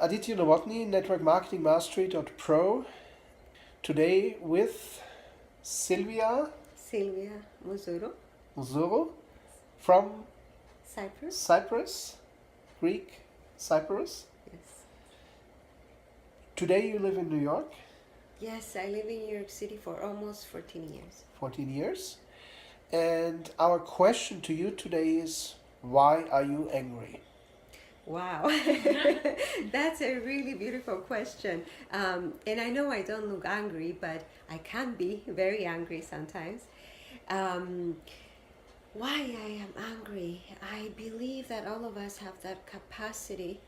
Aditya Novotny, Network Marketing Mastery.pro. Today with Silvia Musuro from Cyprus, Greek Cyprus. Yes. Today you live in New York. Yes, I live in New York City for almost 14 years. 14 years. And our question to you today is, why are you angry? Wow, that's a really beautiful question. And I know I don't look angry, but I can be very angry sometimes. Why I am angry? I believe that all of us have that capacity.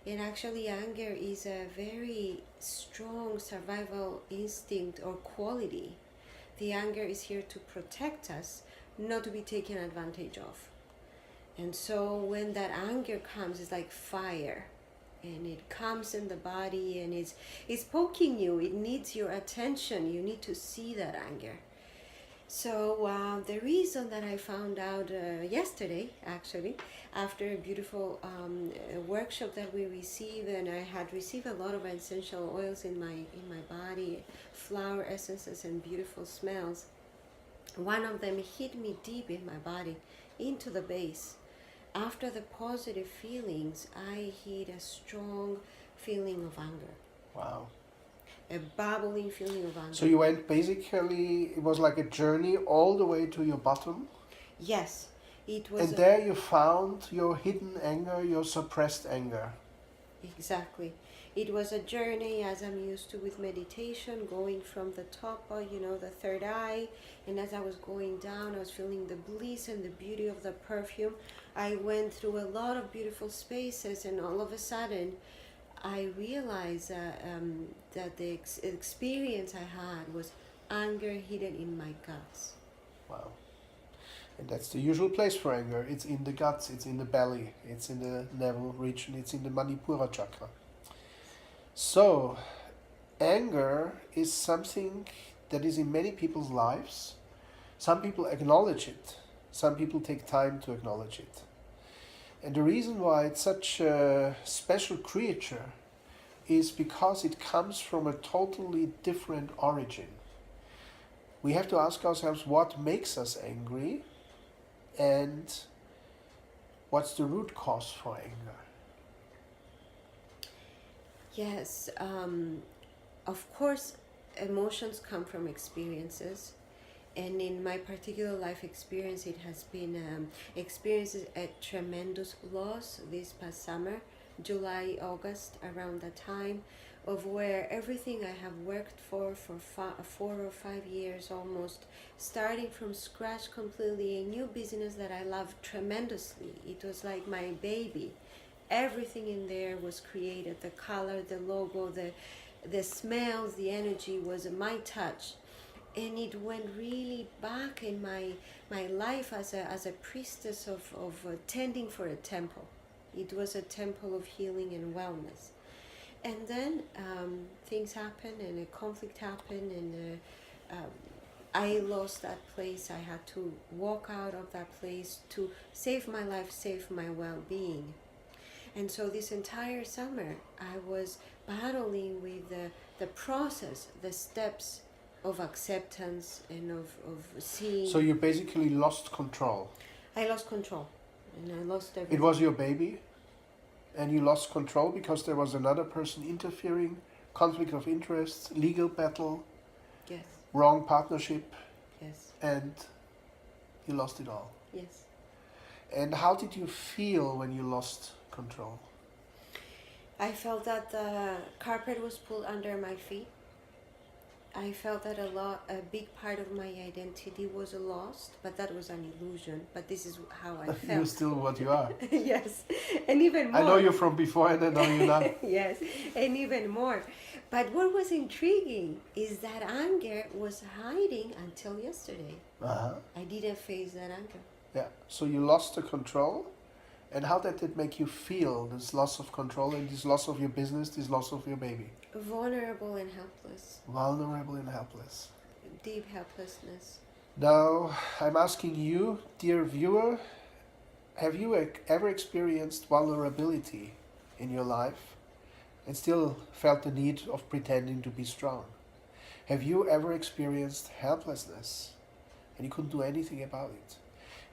And actually, anger is a very strong survival instinct or quality. The anger is here to protect us, not to be taken advantage of. And so when that anger comes, it's like fire. And it comes in the body and it's poking you. It needs your attention. You need to see that anger. So the reason that I found out yesterday, actually, after a beautiful workshop that we received, and I had received a lot of essential oils in my body, flower essences and beautiful smells. One of them hit me deep in my body, into the base. After the positive feelings, I hit a strong feeling of anger. Wow. A bubbling feeling of anger. So you went basically, it was like a journey all the way to your bottom. Yes, it was. And there you found your hidden anger, your suppressed anger. Exactly. It was a journey, as I'm used to with meditation, going from the top, the third eye, and as I was going down, I was feeling the bliss and the beauty of the perfume. I went through a lot of beautiful spaces, and all of a sudden, I realized that the experience I had was anger hidden in my guts. Wow. And that's the usual place for anger. It's in the guts, it's in the belly, it's in the navel region, it's in the Manipura chakra. So, anger is something that is in many people's lives. Some people acknowledge it. Some people take time to acknowledge it. And the reason why it's such a special creature is because it comes from a totally different origin. We have to ask ourselves what makes us angry and what's the root cause for anger. Yes, of course, emotions come from experiences. And in my particular life experience, it has been experiences a tremendous loss this past summer, July, August, around that time, of where everything I have worked for 4 or 5 years almost, starting from scratch completely, a new business that I loved tremendously. It was like my baby. Everything in there was created, the color, the logo, the smells, the energy was my touch. And it went really back in my life as a priestess of tending for a temple. It was a temple of healing and wellness. And then things happened and a conflict happened and I lost that place. I had to walk out of that place to save my life, save my well-being. And so this entire summer I was battling with the process, the steps of acceptance and of seeing. So you basically lost control. I lost control and I lost everything. It was your baby and you lost control because there was another person interfering, conflict of interest, legal battle, Yes. wrong partnership, Yes. and you lost it all. Yes. And how did you feel when you lost control? I felt that the carpet was pulled under my feet. I felt that a big part of my identity was lost, but that was an illusion. But this is how I felt. You're still what you are. Yes, and even more. I know you from before and I know you now. Yes, and even more. But what was intriguing is that anger was hiding until yesterday. Uh-huh. I didn't face that anger. Yeah, so you lost the control. And how did it make you feel, this loss of control and this loss of your business, this loss of your baby? Vulnerable and helpless. Vulnerable and helpless. Deep helplessness. Now, I'm asking you, dear viewer, have you ever experienced vulnerability in your life? and still felt the need of pretending to be strong. Have you ever experienced helplessness and you couldn't do anything about it?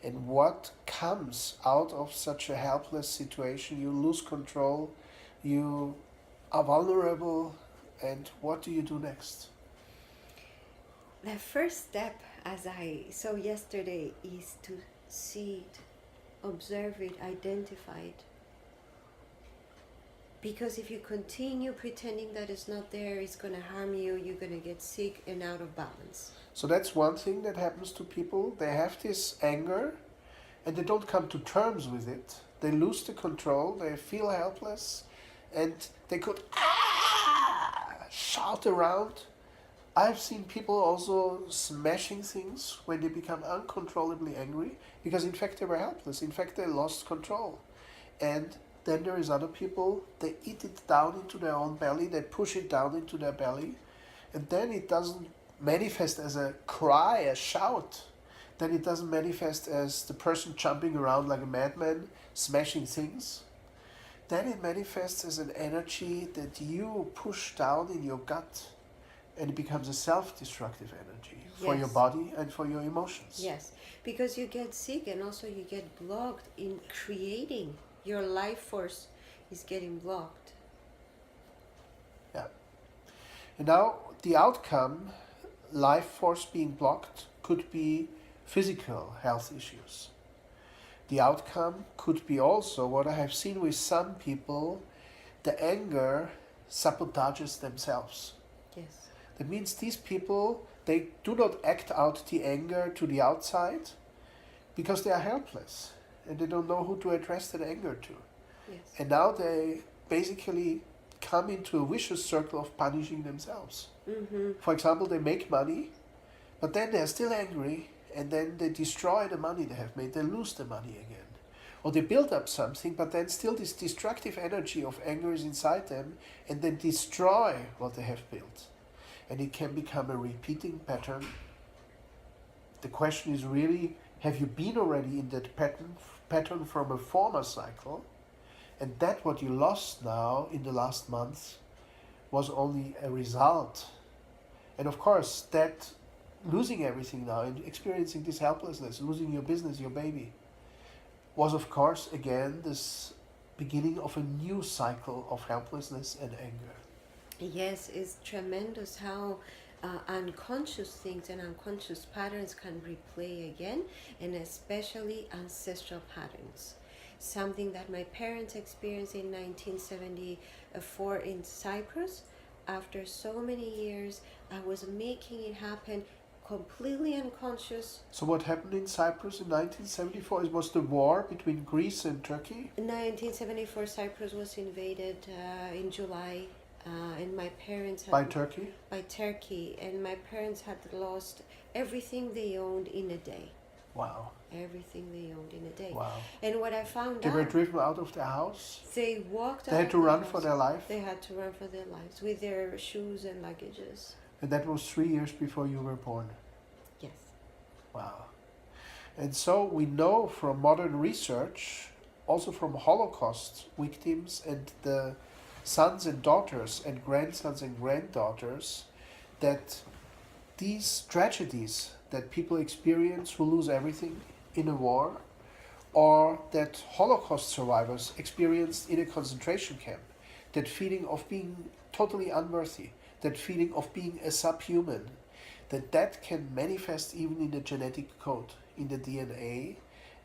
And what comes out of such a helpless situation? You lose control, you are vulnerable, and what do you do next? The first step, as I saw yesterday, is to see it, observe it, identify it. Because if you continue pretending that it's not there, it's going to harm you, you're going to get sick and out of balance. So that's one thing that happens to people. They have this anger and they don't come to terms with it. They lose the control, they feel helpless, and they could shout around. I've seen people also smashing things when they become uncontrollably angry because in fact they were helpless. In fact they lost control. And then there is other people, they eat it down into their own belly, they push it down into their belly, and then it doesn't manifest as a cry, a shout. Then it doesn't manifest as the person jumping around like a madman, smashing things. Then it manifests as an energy that you push down in your gut, and it becomes a self-destructive energy for your Yes. body and for your emotions. Yes, because you get sick and also you get blocked in creating. Your life force is getting blocked. Yeah. And now the outcome, life force being blocked, could be physical health issues. The outcome could be also what I have seen with some people, the anger sabotages themselves. Yes. That means these people, they do not act out the anger to the outside because they are helpless and they don't know who to address that anger to. Yes. And now they basically come into a vicious circle of punishing themselves. Mm-hmm. For example, they make money, but then they're still angry, and then they destroy the money they have made. They lose the money again. Or they build up something, but then still this destructive energy of anger is inside them, and then destroy what they have built. And it can become a repeating pattern. The question is really, have you been already in that pattern from a former cycle? And that what you lost now in the last month was only a result. And of course, that losing everything now and experiencing this helplessness, losing your business, your baby, was of course again this beginning of a new cycle of helplessness and anger. Yes, it's tremendous how unconscious things and unconscious patterns can replay again, and especially ancestral patterns. Something that my parents experienced in 1974 in Cyprus. After so many years, I was making it happen completely unconscious. So what happened in Cyprus in 1974? It was the war between Greece and Turkey? In 1974, Cyprus was invaded in July, and my parents had By Turkey? by Turkey, and my parents had lost everything they owned in a day. Wow. Everything they owned in a day. Wow. And what I found They out, were driven out of their house? they walked They out had to of the run house. for their life? They had to run for their lives with their shoes and luggages. And that was 3 years before you were born? Yes. Wow. And so we know from modern research, also from Holocaust victims and the sons and daughters and grandsons and granddaughters, that these tragedies that people experience who lose everything in a war, or that Holocaust survivors experienced in a concentration camp, that feeling of being totally unworthy, that feeling of being a subhuman, that can manifest even in the genetic code, in the DNA.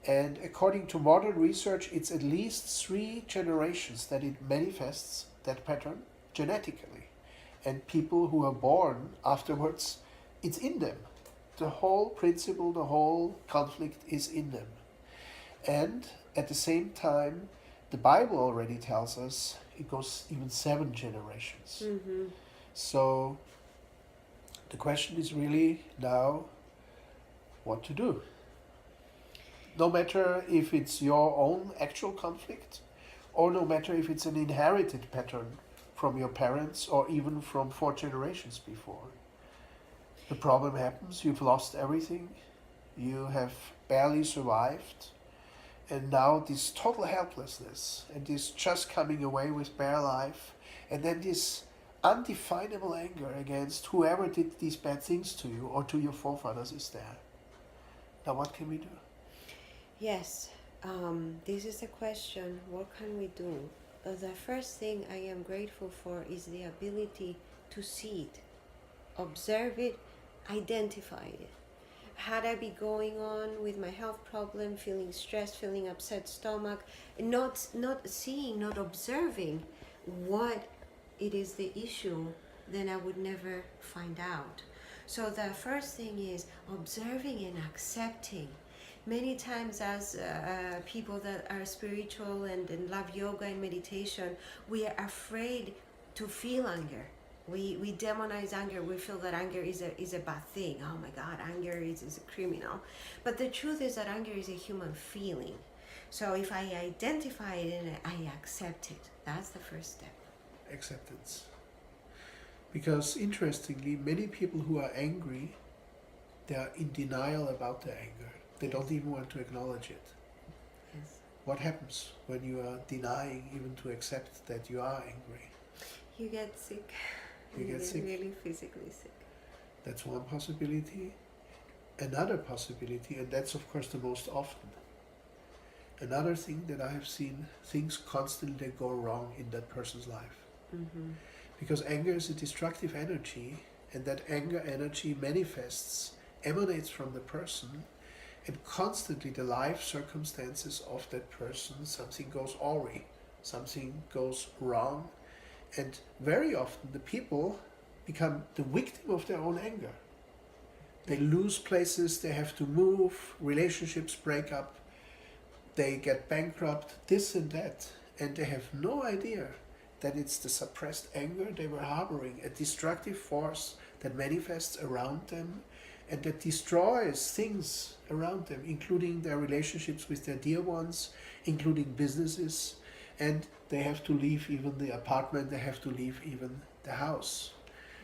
And according to modern research, it's at least 3 generations that it manifests, that pattern, genetically. And people who are born afterwards, it's in them. The whole principle, the whole conflict is in them. And at the same time, the Bible already tells us it goes even 7 generations. Mm-hmm. So the question is really now what to do. No matter if it's your own actual conflict, or no matter if it's an inherited pattern from your parents or even from 4 generations before. The problem happens, you've lost everything, you have barely survived, and now this total helplessness and this just coming away with bare life And then this undefinable anger against whoever did these bad things to you or to your forefathers is there. Now what can we do? Yes, this is the question. What can we do? The first thing I am grateful for is the ability to see it, observe it, identify it. Had I be going on with my health problem, feeling stressed, feeling upset stomach, not seeing, not observing what it is the issue, then I would never find out. So the first thing is observing and accepting. Many times as people that are spiritual and love yoga and meditation, we are afraid to feel anger. We demonize anger. We feel that anger is a bad thing. Oh my God, anger is a criminal. But the truth is that anger is a human feeling. So if I identify it and I accept it, that's the first step. Acceptance. Because interestingly, many people who are angry, they are in denial about their anger. They don't even want to acknowledge it. Yes. What happens when you are denying even to accept that you are angry? You get sick. You get sick. Really physically sick. That's one possibility. Another possibility, and that's of course the most often. Another thing that I have seen, things constantly go wrong in that person's life. Mm-hmm. Because anger is a destructive energy, and that anger energy manifests, emanates from the person, and constantly the life circumstances of that person, something goes awry, something goes wrong, and very often the people become the victim of their own anger. They lose places, they have to move, relationships break up, they get bankrupt, this and that, and they have no idea that it's the suppressed anger they were harboring, a destructive force that manifests around them and that destroys things around them, including their relationships with their dear ones, including businesses, and they have to leave even the apartment, they have to leave even the house.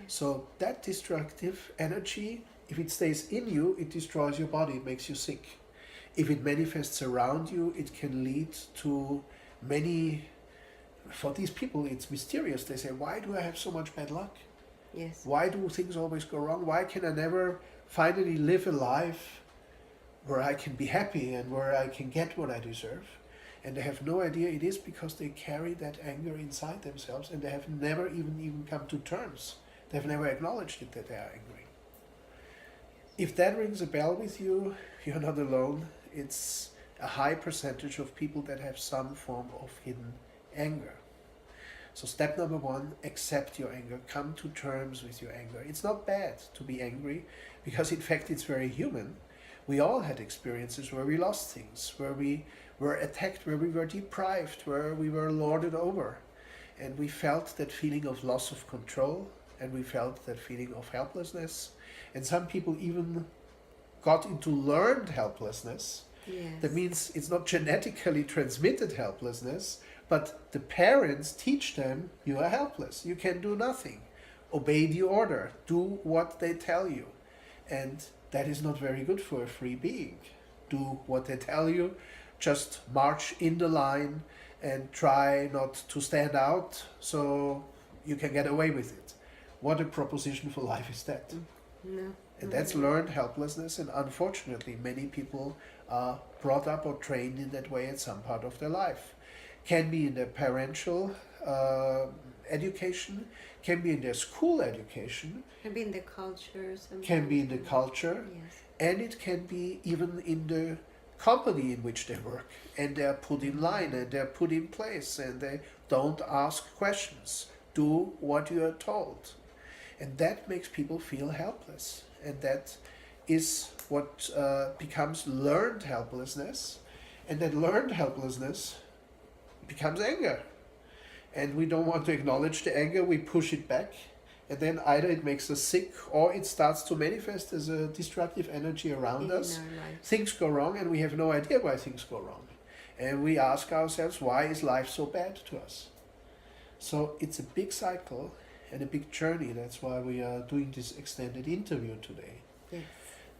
So that destructive energy, if it stays in you, it destroys your body, it makes you sick. If it manifests around you, it can lead to many, for these people it's mysterious. They say, why do I have so much bad luck? Yes. Why do things always go wrong? Why can I never finally live a life where I can be happy and where I can get what I deserve? And they have no idea it is because they carry that anger inside themselves and they have never even come to terms. They've never acknowledged it that they are angry. If that rings a bell with you, you're not alone. It's a high percentage of people that have some form of hidden anger. So step number one, accept your anger. Come to terms with your anger. It's not bad to be angry because in fact it's very human. We all had experiences where we lost things, where we were attacked, where we were deprived, where we were lorded over. And we felt that feeling of loss of control, and we felt that feeling of helplessness. And some people even got into learned helplessness. Yes. That means it's not genetically transmitted helplessness, but the parents teach them you are helpless, you can do nothing. Obey the order, do what they tell you. And that is not very good for a free being. Do what they tell you, just march in the line and try not to stand out so you can get away with it. What a proposition for life is that? No. And that's learned helplessness, and unfortunately many people are brought up or trained in that way at some part of their life. Can be in their parental education, can be in their school education, Can be in the culture. Sometimes. can be in the culture, Yes. and it can be even in the company in which they work, and they are put in line and they are put in place and they don't ask questions, do what you are told, and that makes people feel helpless, and that is what becomes learned helplessness, and that learned helplessness becomes anger, and we don't want to acknowledge the anger, we push it back, and then either it makes us sick or it starts to manifest as a destructive energy around us. In our life. Things go wrong and we have no idea why things go wrong, and we ask ourselves, why is life so bad to us? So it's a big cycle and a big journey. That's why we are doing this extended interview today. Yes.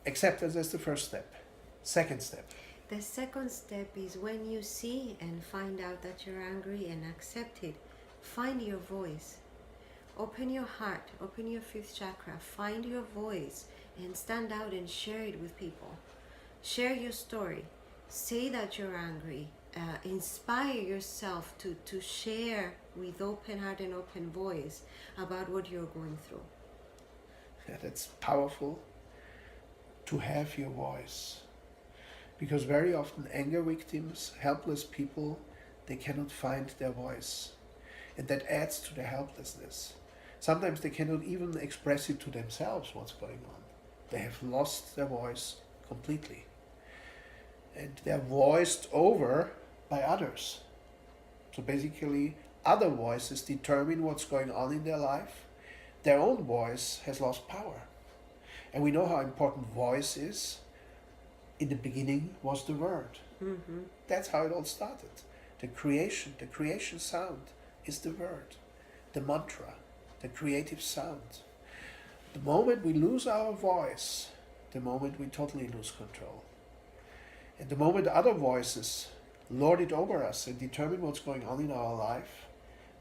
Acceptance is the first step. Second step, The second step is when you see and find out that you're angry and accept it, find your voice. Open your heart, open your fifth chakra, find your voice and stand out and share it with people. Share your story. Say that you're angry. Inspire yourself to share with open heart and open voice about what you're going through. Yeah, that's powerful to have your voice. Because very often anger victims, helpless people, they cannot find their voice. And that adds to their helplessness. Sometimes they cannot even express it to themselves what's going on. They have lost their voice completely. And they're voiced over by others. So basically, other voices determine what's going on in their life. Their own voice has lost power. And we know how important voice is. In the beginning was the word. Mm-hmm. That's how it all started. The creation sound is the word, the mantra, the creative sound. The moment we lose our voice, the moment we totally lose control. And the moment other voices lord it over us and determine what's going on in our life,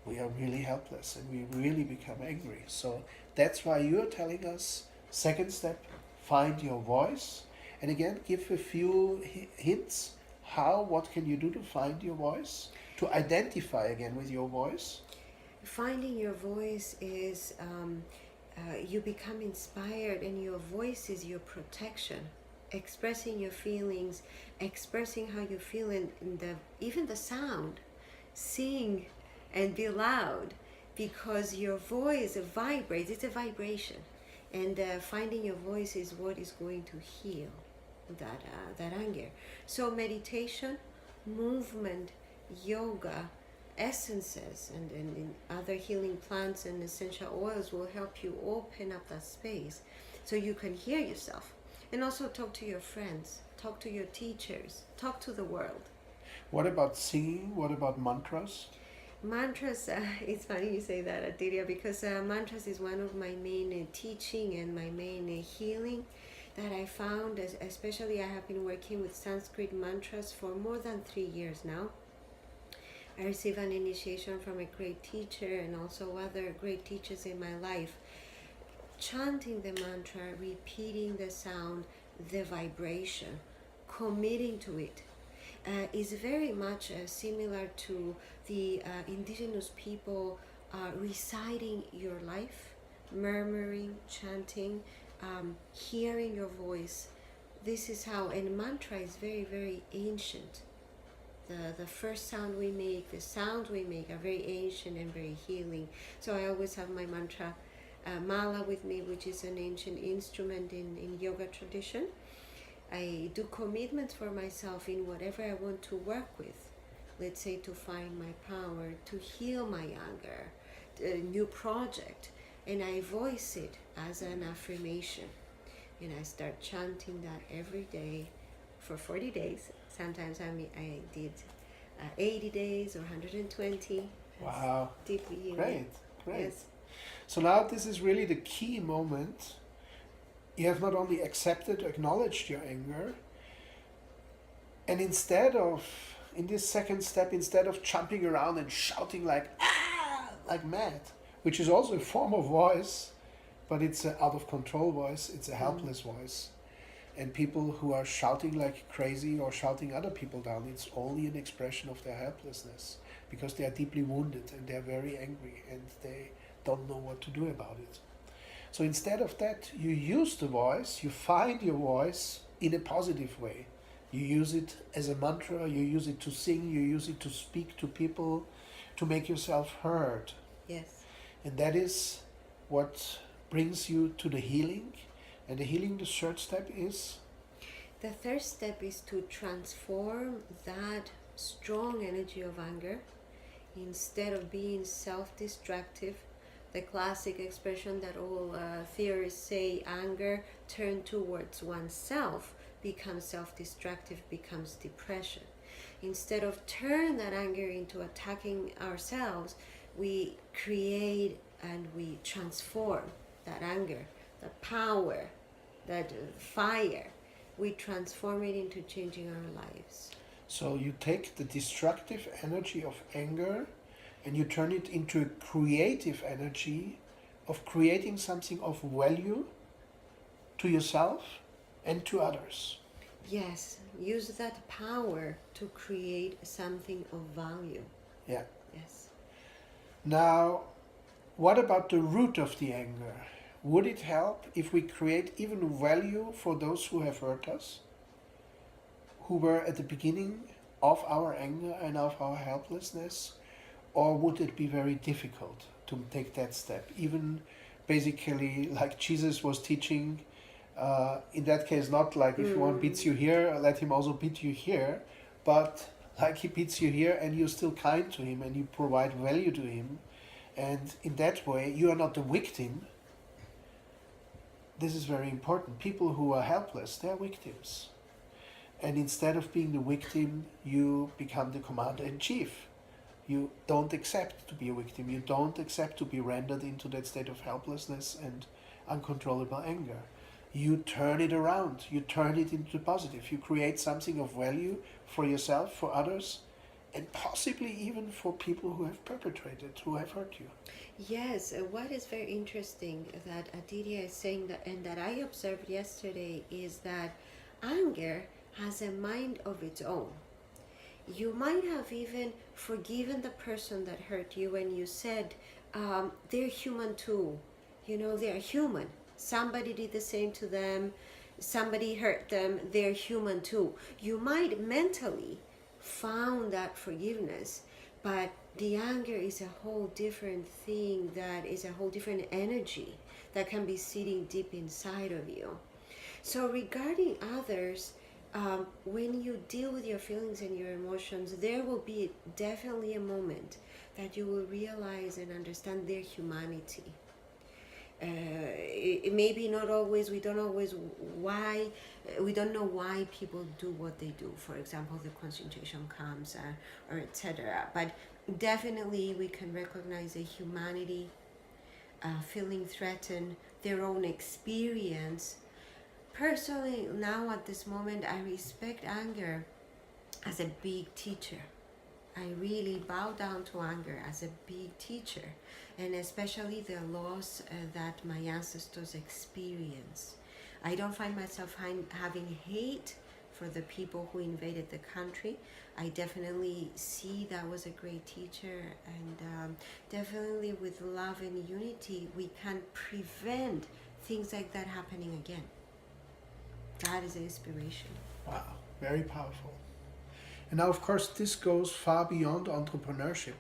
we are really helpless and we really become angry. So that's why you're telling us, second step, find your voice. And again, give a few hints. What can you do to find your voice? To identify again with your voice? Finding your voice is you become inspired, and your voice is your protection. Expressing your feelings, expressing how you feel, and even the sound. Sing and be loud, because your voice vibrates. It's a vibration, and finding your voice is what is going to heal that anger. So meditation, movement, yoga, essences, and other healing plants and essential oils will help you open up that space so you can hear yourself. And also talk to your friends, talk to your teachers, talk to the world. What about singing? What about mantras? Mantras, it's funny you say that, Aditya, because mantras is one of my main teaching and my main healing that I found, especially I have been working with Sanskrit mantras for more than 3 years now. I received an initiation from a great teacher and also other great teachers in my life. Chanting the mantra, repeating the sound, the vibration, committing to it, is very much similar to the indigenous people reciting your life, murmuring, chanting, hearing your voice. This is how, and mantra is very, very ancient. The first sound we make, the sounds we make are very ancient and very healing. So I always have my mantra mala with me, which is an ancient instrument in yoga tradition. I do commitments for myself in whatever I want to work with. Let's say to find my power, to heal my anger, a new project, and I voice it as an affirmation. And I start chanting that every day for 40 days. Sometimes I did 80 days or 120. Wow. Deeply healing. Great. Yes. So now this is really the key moment. You have not only accepted, acknowledged your anger, and in this second step, instead of jumping around and shouting like mad, which is also a form of voice, but it's an out of control voice, it's a helpless voice. And people who are shouting like crazy or shouting other people down, it's only an expression of their helplessness, because they are deeply wounded and they are very angry and they don't know what to do about it. So instead of that, you use the voice, you find your voice in a positive way. You use it as a mantra, you use it to sing, you use it to speak to people, to make yourself heard. Yes. And that is what brings you to the healing. And the healing, the third step is? The third step is to transform that strong energy of anger. Instead of being self-destructive, the classic expression that all theorists say, anger turned towards oneself becomes self-destructive, becomes depression. Instead of turn that anger into attacking ourselves, we create and we transform that anger, the power, that fire. We transform it into changing our lives. So you take the destructive energy of anger and you turn it into a creative energy of creating something of value to yourself and to others. Yes, use that power to create something of value. Yeah. Yes. Now, what about the root of the anger? Would it help if we create even value for those who have hurt us, who were at the beginning of our anger and of our helplessness? Or would it be very difficult to take that step? Even basically, like Jesus was teaching, in that case, not like if one beats you here, let him also beat you here, but like he beats you here and you're still kind to him and you provide value to him. And in that way, you are not the victim. This is very important. People who are helpless, they are victims. And instead of being the victim, you become the commander in chief. You don't accept to be a victim. You don't accept to be rendered into that state of helplessness and uncontrollable anger. You turn it around. You turn it into positive. You create something of value for yourself, for others, and possibly even for people who have perpetrated, who have hurt you. Yes, what is very interesting that Aditya is saying that, and that I observed yesterday, is that anger has a mind of its own. You might have even forgiven the person that hurt you when you said, they're human too. You know, they're human. Somebody did the same to them. Somebody hurt them. They're human too. You might mentally found that forgiveness, but the anger is a whole different thing, that is a whole different energy that can be sitting deep inside of you. So regarding others, when you deal with your feelings and your emotions, there will be definitely a moment that you will realize and understand their humanity. It maybe not always, we don't know why people do what they do. For example, the concentration camps or etc. But definitely we can recognize the humanity, feeling threatened, their own experience. Personally, now at this moment, I respect anger as a big teacher. I really bow down to anger as a big teacher, and especially the loss that my ancestors experienced. I don't find myself having hate for the people who invaded the country. I definitely see that was a great teacher, and definitely with love and unity, we can prevent things like that happening again. That is inspiration. Wow, very powerful. And now, of course, this goes far beyond entrepreneurship.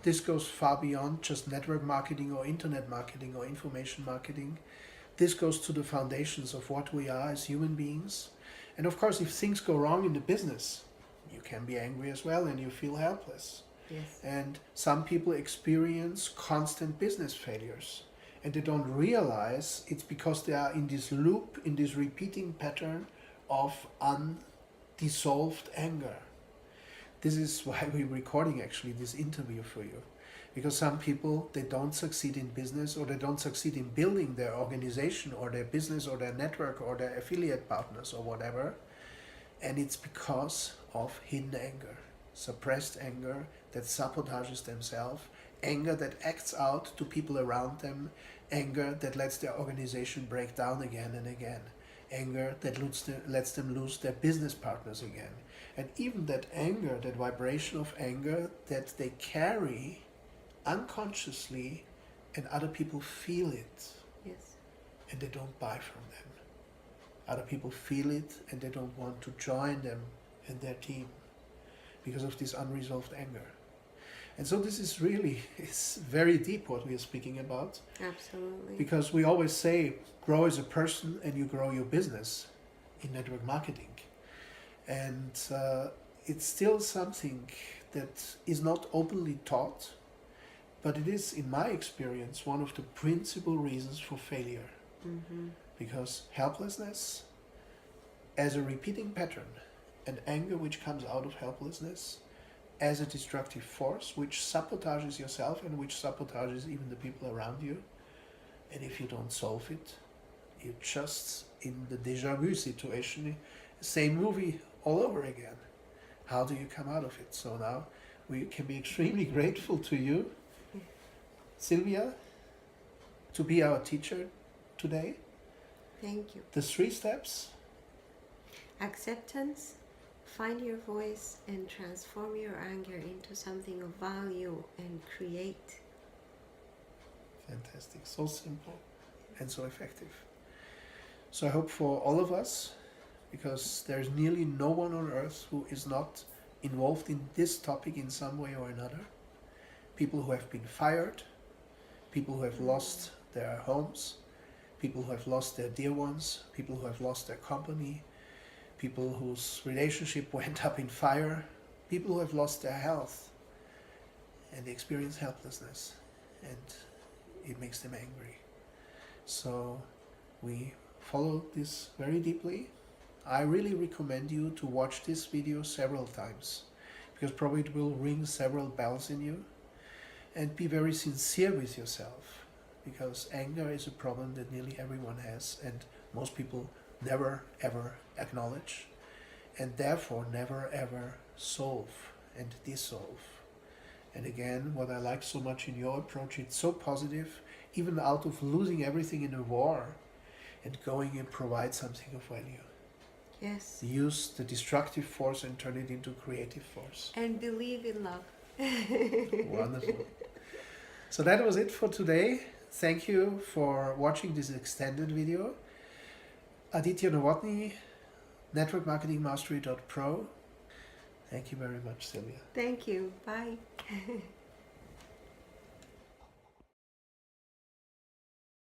This goes far beyond just network marketing or internet marketing or information marketing. This goes to the foundations of what we are as human beings. And of course, if things go wrong in the business, you can be angry as well and you feel helpless. Yes. And some people experience constant business failures. And they don't realize it's because they are in this loop, in this repeating pattern of undissolved anger. This is why we're recording actually this interview for you. Because some people, they don't succeed in business, or they don't succeed in building their organization or their business or their network or their affiliate partners or whatever. And it's because of hidden anger, suppressed anger that sabotages themselves, anger that acts out to people around them, anger that lets their organization break down again and again, anger that lets them lose their business partners again. And even that anger, that vibration of anger that they carry unconsciously, and other people feel it. Yes. And they don't buy from them. Other people feel it and they don't want to join them in their team because of this unresolved anger. And so this is really, it's very deep what we are speaking about. Absolutely. Because we always say, grow as a person and you grow your business in network marketing. And it's still something that is not openly taught, but it is, in my experience, one of the principal reasons for failure. Mm-hmm. Because helplessness as a repeating pattern, and anger which comes out of helplessness as a destructive force which sabotages yourself and which sabotages even the people around you. And if you don't solve it, you're just in the déjà vu situation, same movie all over again. How do you come out of it? So now we can be extremely grateful to you, Sylvia, to be our teacher today. Thank you. The 3 steps. Acceptance, find your voice, and transform your anger into something of value and create. Fantastic. So simple and so effective. So I hope for all of us, because there's nearly no one on earth who is not involved in this topic in some way or another. People who have been fired, people who have lost their homes, people who have lost their dear ones, people who have lost their company, people whose relationship went up in fire, people who have lost their health and they experience helplessness, and it makes them angry. So we follow this very deeply. I really recommend you to watch this video several times, because probably it will ring several bells in you, and be very sincere with yourself, because anger is a problem that nearly everyone has and most people never ever acknowledge, and therefore never ever solve and dissolve. And again, what I like so much in your approach, it's so positive, even out of losing everything in a war and going and provide something of value. Yes. Use the destructive force and turn it into creative force. And believe in love. Wonderful. So that was it for today. Thank you for watching this extended video. Aditya Novotny, networkmarketingmastery.pro. Thank you very much, Sylvia. Thank you. Bye.